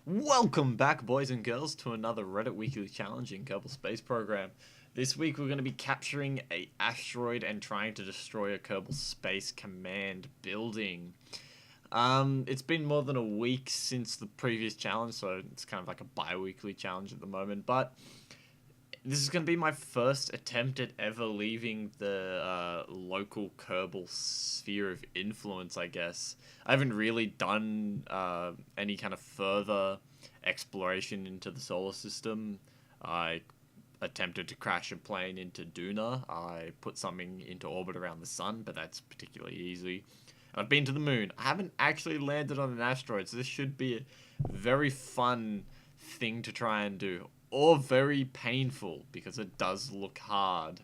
Welcome back, boys and girls, to another Reddit Weekly Challenge in Kerbal Space Program. This week we're going to be capturing an asteroid and trying to destroy a Kerbal Space Command building. It's been more than a week since the previous challenge, so it's kind of like a bi-weekly challenge at the moment, but this is going to be my first attempt at ever leaving the local Kerbal sphere of influence, I guess. I haven't really done any kind of further exploration into the solar system. I attempted to crash a plane into Duna. I put something into orbit around the sun, but that's particularly easy. I've been to the moon. I haven't actually landed on an asteroid, so this should be a very fun thing to try and do. Or very painful, because it does look hard.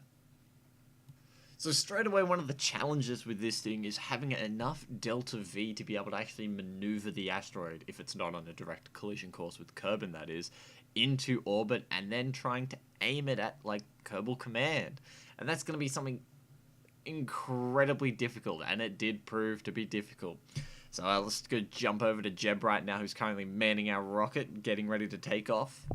So straight away, one of the challenges with this thing is having enough delta V to be able to actually maneuver the asteroid, if it's not on a direct collision course with Kerbin, that is, into orbit, and then trying to aim it at, like, Kerbal Command. And that's going to be something incredibly difficult, and it did prove to be difficult. So let's go jump over to Jeb right now, who's currently manning our rocket, getting ready to take off.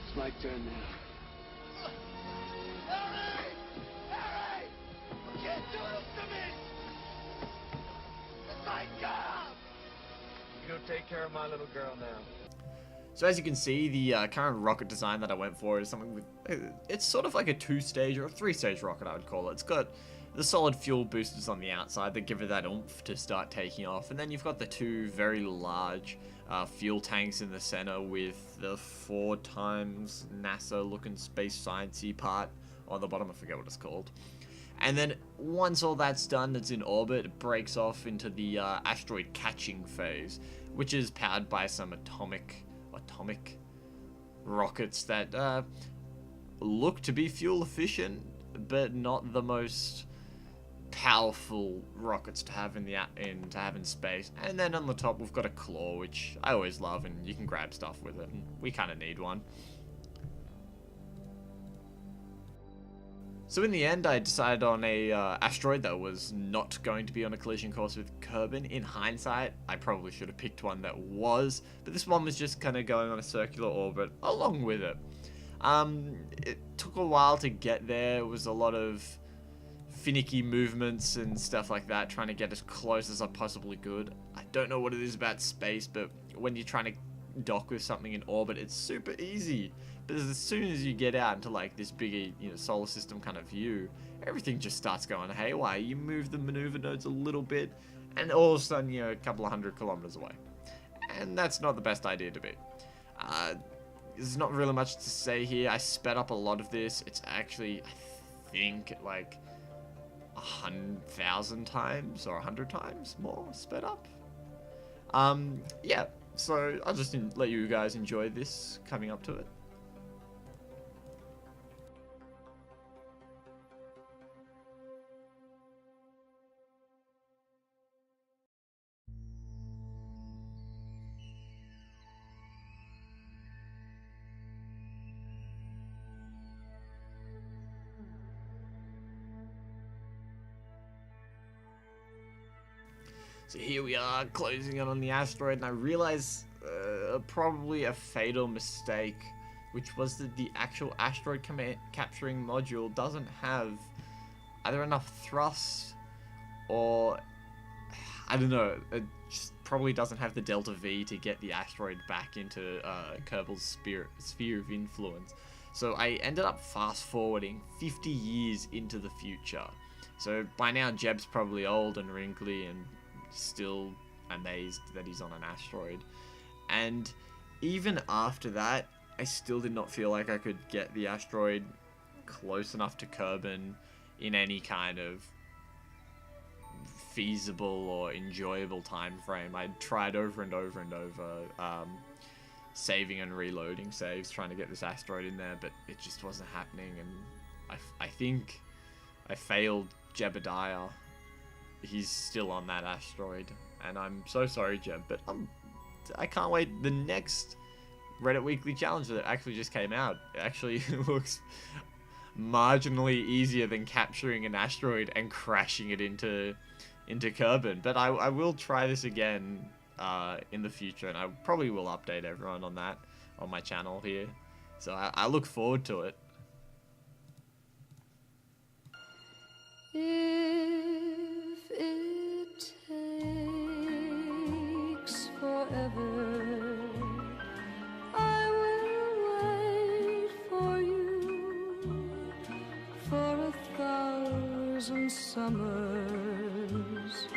It's my turn now. Harry! Harry! You can't do this to me! It's my job! You go take care of my little girl now. So as you can see, the current rocket design that I went for is something with... It's sort of like a two-stage or a three-stage rocket, I would call it. It's got the solid fuel boosters on the outside that give it that oomph to start taking off. And then you've got the two very large fuel tanks in the center with the 4 times NASA-looking space science-y part on the bottom. I forget what it's called. And then once all that's done, it's in orbit, it breaks off into the asteroid catching phase, which is powered by some atomic rockets that look to be fuel efficient, but not the most powerful rockets to have in space. And then on the top we've got a claw, which I always love, and you can grab stuff with it, and we kind of need one. So in the end, I decided on a asteroid that was not going to be on a collision course with Kerbin. In hindsight, I probably should have picked one that was, but this one was just kind of going on a circular orbit along with it. It took a while to get there. It was a lot of finicky movements and stuff like that, trying to get as close as I possibly could. I don't know what it is about space, but when you're trying to dock with something in orbit, it's super easy. But as soon as you get out into like this bigger, solar system kind of view, everything just starts going haywire. You move the maneuver nodes a little bit, and all of a sudden you're a couple of 100 kilometers away. And that's not the best idea to be. There's not really much to say here. I sped up a lot of this. It's actually, I think, like 1,000 times or 100 times more sped up. Yeah, so I'll just let you guys enjoy this coming up to it. So here we are, closing in on the asteroid, and I realize probably a fatal mistake, which was that the actual asteroid capturing module doesn't have either enough thrust or, I don't know, it just probably doesn't have the delta V to get the asteroid back into Kerbal's sphere of influence. So I ended up fast forwarding 50 years into the future. So by now Jeb's probably old and wrinkly and still amazed that he's on an asteroid. And even after that, I still did not feel like I could get the asteroid close enough to Kerbin in any kind of feasible or enjoyable time frame. I tried over and over and over, saving and reloading saves, trying to get this asteroid in there, but it just wasn't happening, and I think I failed Jebediah. He's still on that asteroid, and I'm so sorry, Jeb, but I can't wait. The next Reddit Weekly Challenge that actually just came out, it actually looks marginally easier than capturing an asteroid and crashing it into into Kerbin. But I will try this again in the future, and I probably will update everyone on that on my channel here. So I look forward to it. If it takes forever, I will wait for you for 1,000 summers.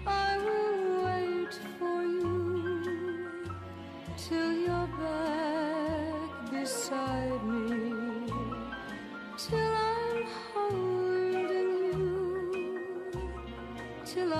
I will wait for you till you're back beside me, till I'm holding you, till